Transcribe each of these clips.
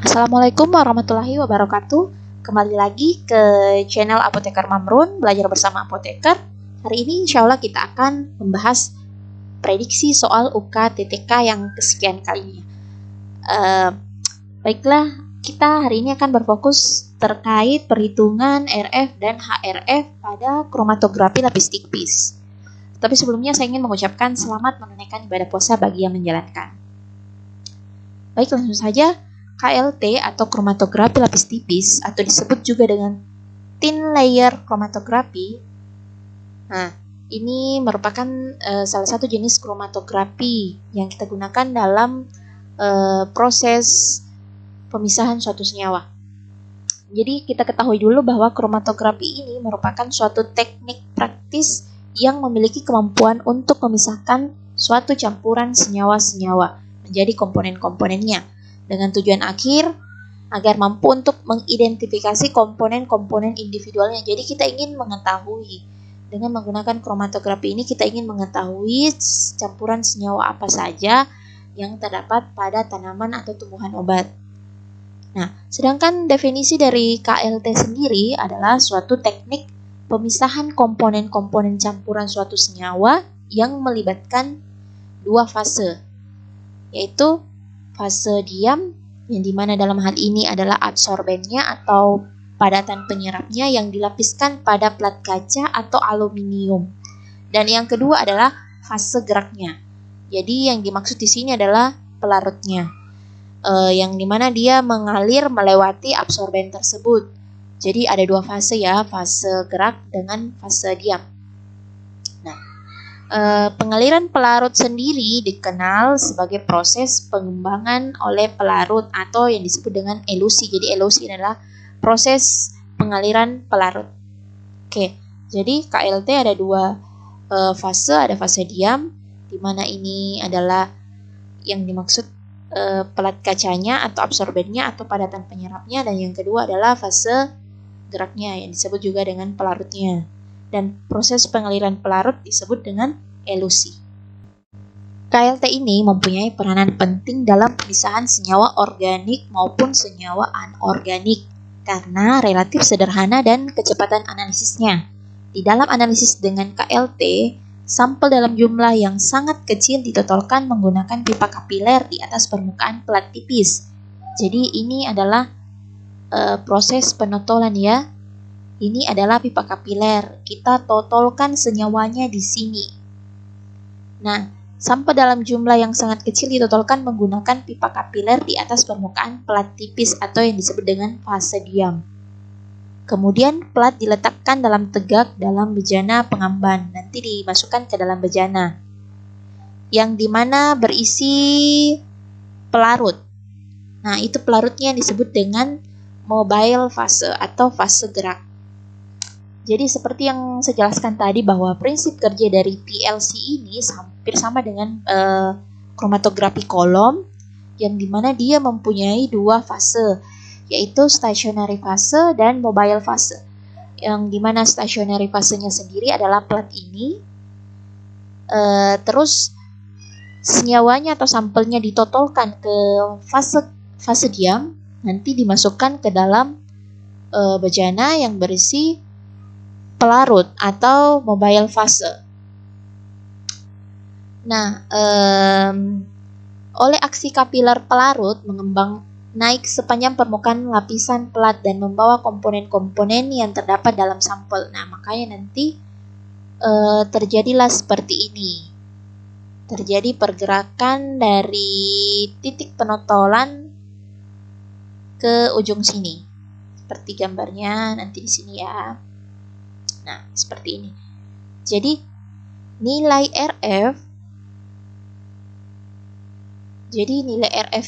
Assalamualaikum warahmatullahi wabarakatuh. Kembali lagi ke channel Apoteker Mamrun, belajar bersama apoteker. Hari ini insya Allah kita akan membahas prediksi soal UKTTK yang kesekian kalinya. Baiklah, kita hari ini akan berfokus terkait perhitungan RF dan HRF pada kromatografi lapis tipis. Tapi sebelumnya saya ingin mengucapkan selamat menunaikan ibadah puasa bagi yang menjalankan. Baik, langsung saja. KLT atau kromatografi lapis tipis atau disebut juga dengan thin layer kromatografi. Nah, ini merupakan salah satu jenis kromatografi yang kita gunakan dalam proses pemisahan suatu senyawa. Jadi kita ketahui dulu bahwa kromatografi ini merupakan suatu teknik praktis yang memiliki kemampuan untuk memisahkan suatu campuran senyawa-senyawa menjadi komponen-komponennya, dengan tujuan akhir agar mampu untuk mengidentifikasi komponen-komponen individualnya. Jadi kita ingin mengetahui, dengan menggunakan kromatografi ini kita ingin mengetahui campuran senyawa apa saja yang terdapat pada tanaman atau tumbuhan obat. Nah, sedangkan definisi dari KLT sendiri adalah suatu teknik pemisahan komponen-komponen campuran suatu senyawa yang melibatkan dua fase, yaitu fase diam, yang dimana dalam hal ini adalah absorbennya atau padatan penyerapnya yang dilapiskan pada plat kaca atau aluminium. Dan yang kedua adalah fase geraknya. Jadi yang dimaksud di sini adalah pelarutnya, yang dimana dia mengalir melewati absorben tersebut. Jadi ada dua fase ya, fase gerak dengan fase diam. Pengaliran pelarut sendiri dikenal sebagai proses pengembangan oleh pelarut atau yang disebut dengan elusi. Jadi elusi adalah proses pengaliran pelarut. Oke, jadi KLT ada dua fase, ada fase diam, di mana ini adalah yang dimaksud pelat kacanya atau absorbennya atau padatan penyerapnya, dan yang kedua adalah fase geraknya yang disebut juga dengan pelarutnya. Dan proses pengaliran pelarut disebut dengan elusi. KLT ini mempunyai peranan penting dalam pemisahan senyawa organik maupun senyawa anorganik karena relatif sederhana dan kecepatan analisisnya. Di dalam analisis dengan KLT, sampel dalam jumlah yang sangat kecil ditotolkan menggunakan pipa kapiler di atas permukaan pelat tipis. Jadi ini adalah proses penotolan ya. Ini adalah pipa kapiler. Kita totolkan senyawanya di sini. Nah, sampel dalam jumlah yang sangat kecil ditotolkan menggunakan pipa kapiler di atas permukaan pelat tipis atau yang disebut dengan fase diam. Kemudian pelat diletakkan dalam tegak dalam bejana pengamban. Nanti dimasukkan ke dalam bejana, yang dimana berisi pelarut. Nah, itu pelarutnya disebut dengan mobile fase atau fase gerak. Jadi seperti yang saya jelaskan tadi bahwa prinsip kerja dari PLC ini hampir sama dengan kromatografi kolom, yang dimana dia mempunyai dua fase, yaitu stationary fase dan mobile fase. Yang dimana stationary fasenya sendiri adalah plat ini, terus senyawanya atau sampelnya ditotolkan ke fase diam, nanti dimasukkan ke dalam bejana yang berisi pelarut atau mobile fase. Nah, oleh aksi kapiler pelarut mengembang naik sepanjang permukaan lapisan pelat dan membawa komponen-komponen yang terdapat dalam sampel. Nah, makanya nanti terjadilah seperti ini. Terjadi pergerakan dari titik penotolan ke ujung sini. Seperti gambarnya nanti di sini ya. Nah, seperti ini. Jadi, nilai RF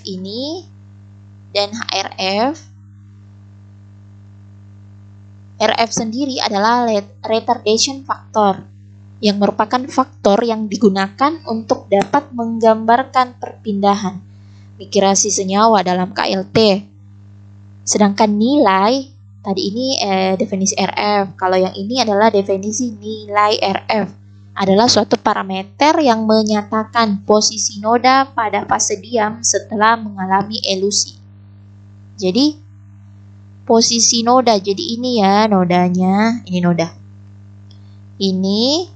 ini dan RF sendiri adalah retardation factor, yang merupakan faktor yang digunakan untuk dapat menggambarkan perpindahan migrasi senyawa dalam KLT. Sedangkan nilai tadi ini definisi RF. Kalau yang ini adalah definisi nilai RF. Adalah suatu parameter yang menyatakan posisi noda pada fase diam setelah mengalami elusi. Jadi posisi noda, jadi ini ya nodanya, ini noda. Ini,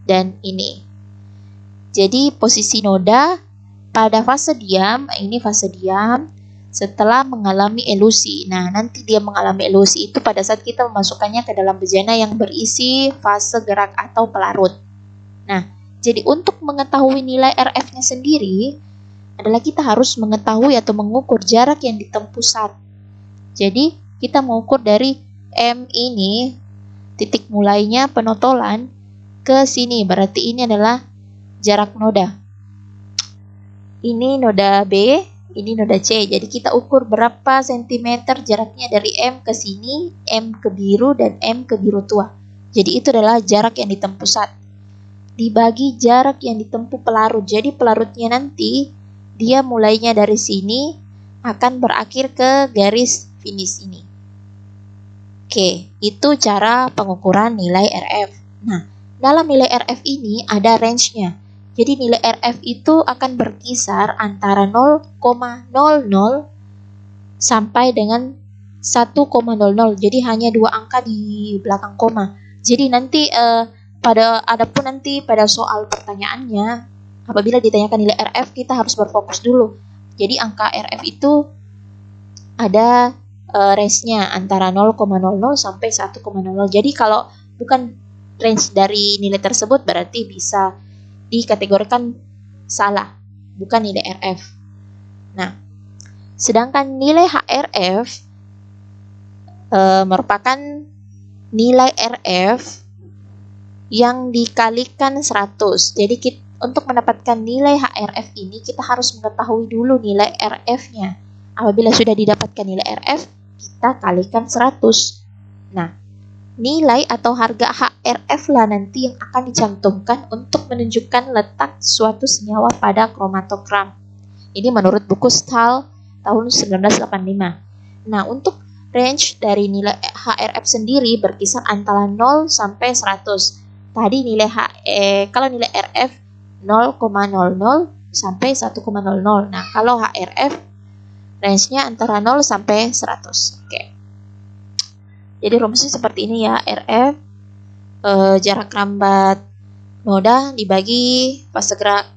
dan ini. Jadi posisi noda pada fase diam, ini fase diam, setelah mengalami elusi. Nah, nanti dia mengalami elusi itu pada saat kita memasukkannya ke dalam bejana yang berisi fase gerak atau pelarut. Nah, jadi untuk mengetahui nilai RF-nya sendiri, adalah kita harus mengetahui atau mengukur jarak yang ditempuh saat. Jadi, kita mengukur dari M ini, titik mulainya penotolan, ke sini. Berarti ini adalah jarak noda. Ini noda B, ini noda C. Jadi kita ukur berapa sentimeter jaraknya dari M ke sini, M ke biru, dan M ke biru tua. Jadi itu adalah jarak yang ditempuh saat. Dibagi jarak yang ditempuh pelarut. Jadi pelarutnya nanti, dia mulainya dari sini, akan berakhir ke garis finish ini. Oke, itu cara pengukuran nilai RF. Nah, dalam nilai RF ini ada range-nya. Jadi nilai RF itu akan berkisar antara 0,00 sampai dengan 1,00. Jadi hanya dua angka di belakang koma. Jadi nanti pada soal pertanyaannya, apabila ditanyakan nilai RF, kita harus berfokus dulu. Jadi angka RF itu ada range-nya antara 0,00 sampai 1,00. Jadi kalau bukan range dari nilai tersebut, berarti bisa dikategorikan salah, bukan nilai RF. Nah, sedangkan nilai HRF merupakan nilai RF yang dikalikan 100. Jadi untuk mendapatkan nilai HRF ini, kita harus mengetahui dulu nilai RF-nya. Apabila sudah didapatkan nilai RF, kita kalikan 100. Nah, nilai atau harga HRF lah nanti yang akan dicantumkan untuk menunjukkan letak suatu senyawa pada kromatogram. Ini menurut buku Stahl tahun 1985. Nah, untuk range dari nilai HRF sendiri berkisar antara 0 sampai 100. Tadi kalau nilai RF 0,00 sampai 1,00. Nah, kalau HRF range-nya antara 0 sampai 100. Oke. Jadi rumusnya seperti ini ya, RF jarak rambat noda dibagi fase gerak.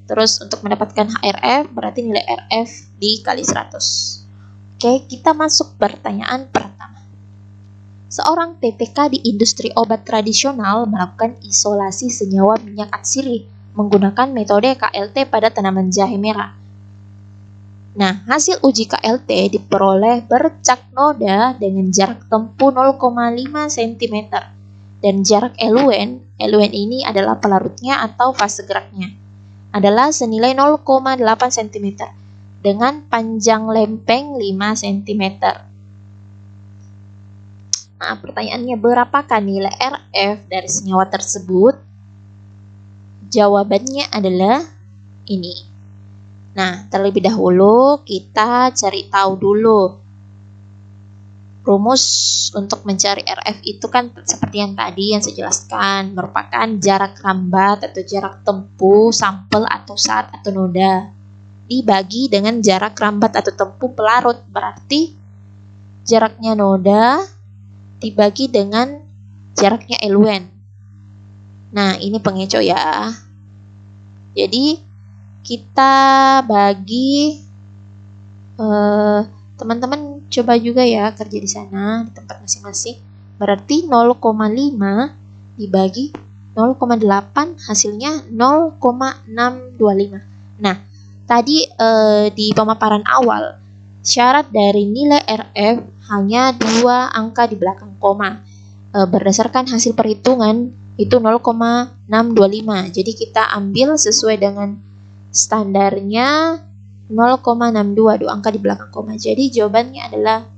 Terus untuk mendapatkan HRF berarti nilai RF dikali 100. Oke, kita masuk pertanyaan pertama. Seorang TTK di industri obat tradisional melakukan isolasi senyawa minyak atsiri menggunakan metode KLT pada tanaman jahe merah. Nah, hasil uji KLT diperoleh bercak noda dengan jarak tempuh 0,5 cm dan jarak eluen ini adalah pelarutnya atau fase geraknya, adalah senilai 0,8 cm dengan panjang lempeng 5 cm. Nah, pertanyaannya, berapakah nilai RF dari senyawa tersebut? Jawabannya adalah ini. Nah, terlebih dahulu kita cari tahu dulu. Rumus untuk mencari RF itu kan seperti yang tadi yang saya jelaskan, merupakan jarak rambat atau jarak tempuh sampel atau saat atau noda dibagi dengan jarak rambat atau tempuh pelarut. Berarti jaraknya noda dibagi dengan jaraknya eluen. Nah, ini pengeco ya. Jadi kita bagi, teman-teman coba juga ya kerja di sana di tempat masing-masing. Berarti 0,5 dibagi 0,8 hasilnya 0,625. Nah, tadi di pemaparan awal syarat dari nilai RF hanya 2 angka di belakang koma. Berdasarkan hasil perhitungan itu 0,625. Jadi kita ambil sesuai dengan standarnya 0,62, 2 angka di belakang koma. Jadi jawabannya adalah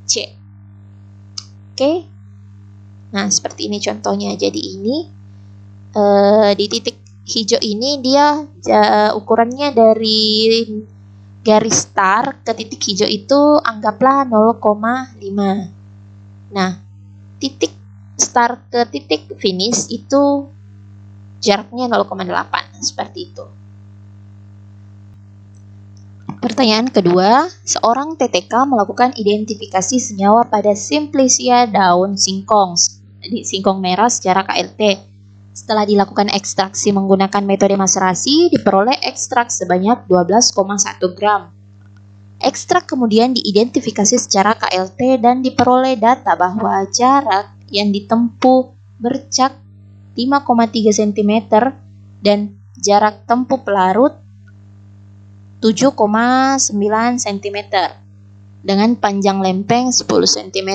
C. Oke. Nah, seperti ini contohnya. Jadi ini di titik hijau ini dia ukurannya dari garis start ke titik hijau itu anggaplah 0,5. Nah, titik start ke titik finish itu jaraknya 0,8, seperti itu. Pertanyaan kedua, seorang TTK melakukan identifikasi senyawa pada Simplicia daun singkong merah secara KLT. Setelah dilakukan ekstraksi menggunakan metode maserasi, diperoleh ekstrak sebanyak 12,1 gram. Ekstrak kemudian diidentifikasi secara KLT dan diperoleh data bahwa jarak yang ditempuh bercak 5,3 cm dan jarak tempuh pelarut 7,9 cm dengan panjang lempeng 10 cm.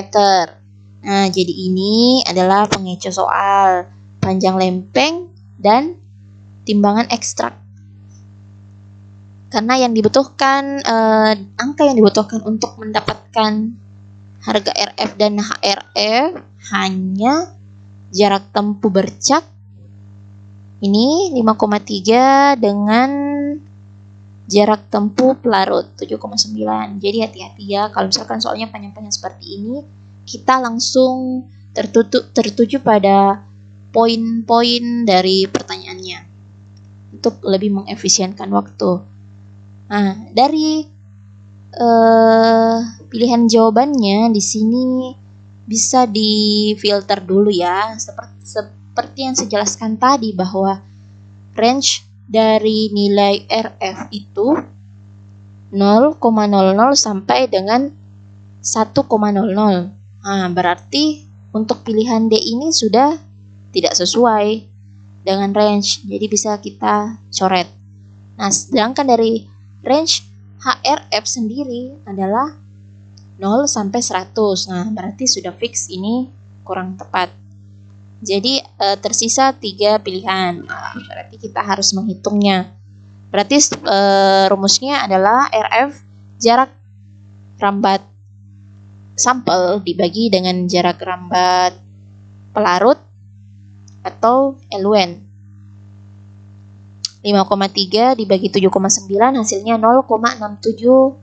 Nah, jadi ini adalah pengeco soal panjang lempeng dan timbangan ekstrak. Karena yang dibutuhkan angka yang dibutuhkan untuk mendapatkan harga RF dan HRF hanya jarak tempuh bercak ini 5,3 dengan jarak tempuh pelarut 7,9. Jadi hati-hati ya kalau misalkan soalnya panjang-panjang seperti ini, kita langsung tertuju pada poin-poin dari pertanyaannya untuk lebih mengefisienkan waktu. Nah, dari pilihan jawabannya di sini bisa difilter dulu ya, seperti yang saya jelaskan tadi bahwa range dari nilai RF itu 0,00 sampai dengan 1,00. Nah, berarti untuk pilihan D ini sudah tidak sesuai dengan range, jadi bisa kita coret. Nah, sedangkan dari range HRF sendiri adalah 0 sampai 100. Nah, berarti sudah fix ini kurang tepat. Jadi tersisa 3 pilihan. Nah, berarti kita harus menghitungnya. Berarti rumusnya adalah RF jarak rambat sampel dibagi dengan jarak rambat pelarut atau eluen. 5,3 dibagi 7,9 hasilnya 0,67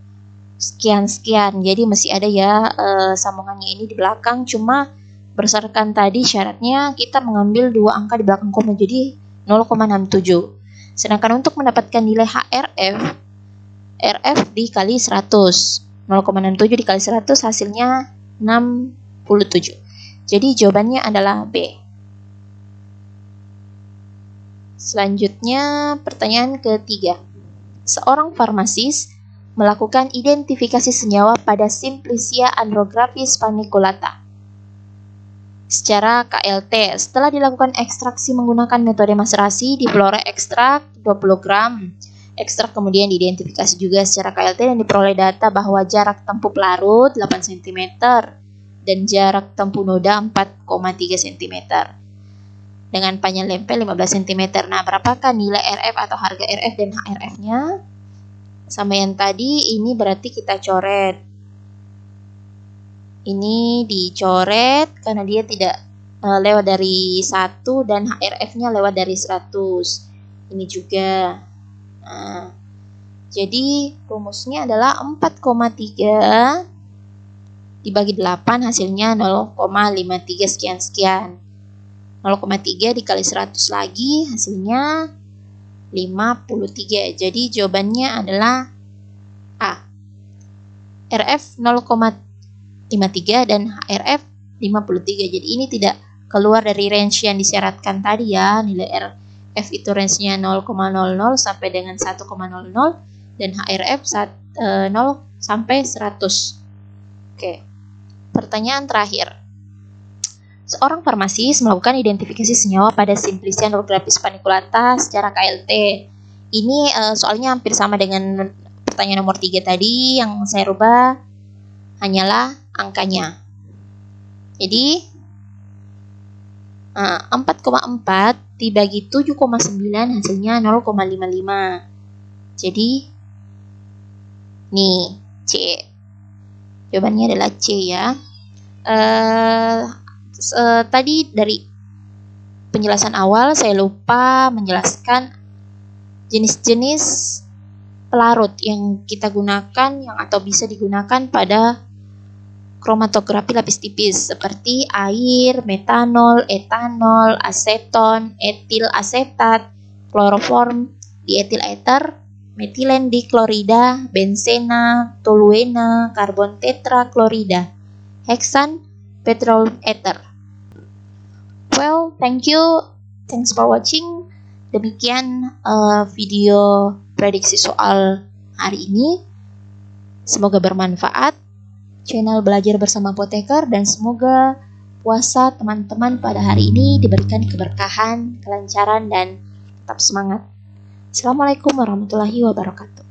sekian. Jadi masih ada ya sambungannya ini di belakang, cuma berdasarkan tadi syaratnya kita mengambil 2 angka di belakang koma jadi 0,67. Sedangkan untuk mendapatkan nilai RF dikali 100. 0,67 dikali 100 hasilnya 67. Jadi jawabannya adalah B. Selanjutnya pertanyaan ketiga. Seorang farmasis melakukan identifikasi senyawa pada Simplicia andrographis paniculata secara KLT. Setelah dilakukan ekstraksi menggunakan metode maserasi, diperoleh ekstrak 20 gram. Ekstrak kemudian diidentifikasi juga secara KLT dan diperoleh data bahwa jarak tempuh pelarut 8 cm dan jarak tempuh noda 4,3 cm dengan panjang lempeng 15 cm. Nah, berapakah nilai RF atau harga RF dan HRF-nya? Sama yang tadi, ini berarti kita coret. Ini dicoret karena dia tidak lewat dari 1 dan HRF-nya lewat dari 100. Ini juga. Nah, jadi rumusnya adalah 4,3 dibagi 8 hasilnya 0,53 sekian. 0,3 dikali 100 lagi hasilnya 53. Jadi jawabannya adalah A. RF 0,53 dan HRF 53. Jadi ini tidak keluar dari range yang disyaratkan tadi ya. Nilai RF itu range-nya 0,00 sampai dengan 1,00 dan HRF 0 sampai 100. Oke. Pertanyaan terakhir. Seorang farmasis melakukan identifikasi senyawa pada Simplicia andrographis paniculata secara KLT. Ini soalnya hampir sama dengan pertanyaan nomor 3 tadi. Yang saya rubah hanyalah angkanya. Jadi 4,4 dibagi 7,9 hasilnya 0,55. Jadi nih C. Jawabannya adalah C ya. Tadi dari penjelasan awal saya lupa menjelaskan jenis-jenis pelarut yang kita gunakan atau bisa digunakan pada kromatografi lapis tipis seperti air, metanol, etanol, aseton, etil asetat, kloroform, dietil ether, metilen diklorida, benzena, toluena, karbon tetraklorida, heksan, petrol ether. Well, thanks for watching. Demikian video prediksi soal hari ini. Semoga bermanfaat. Channel Belajar Bersama Apoteker, dan semoga puasa teman-teman pada hari ini diberikan keberkahan, kelancaran, dan tetap semangat. Assalamualaikum warahmatullahi wabarakatuh.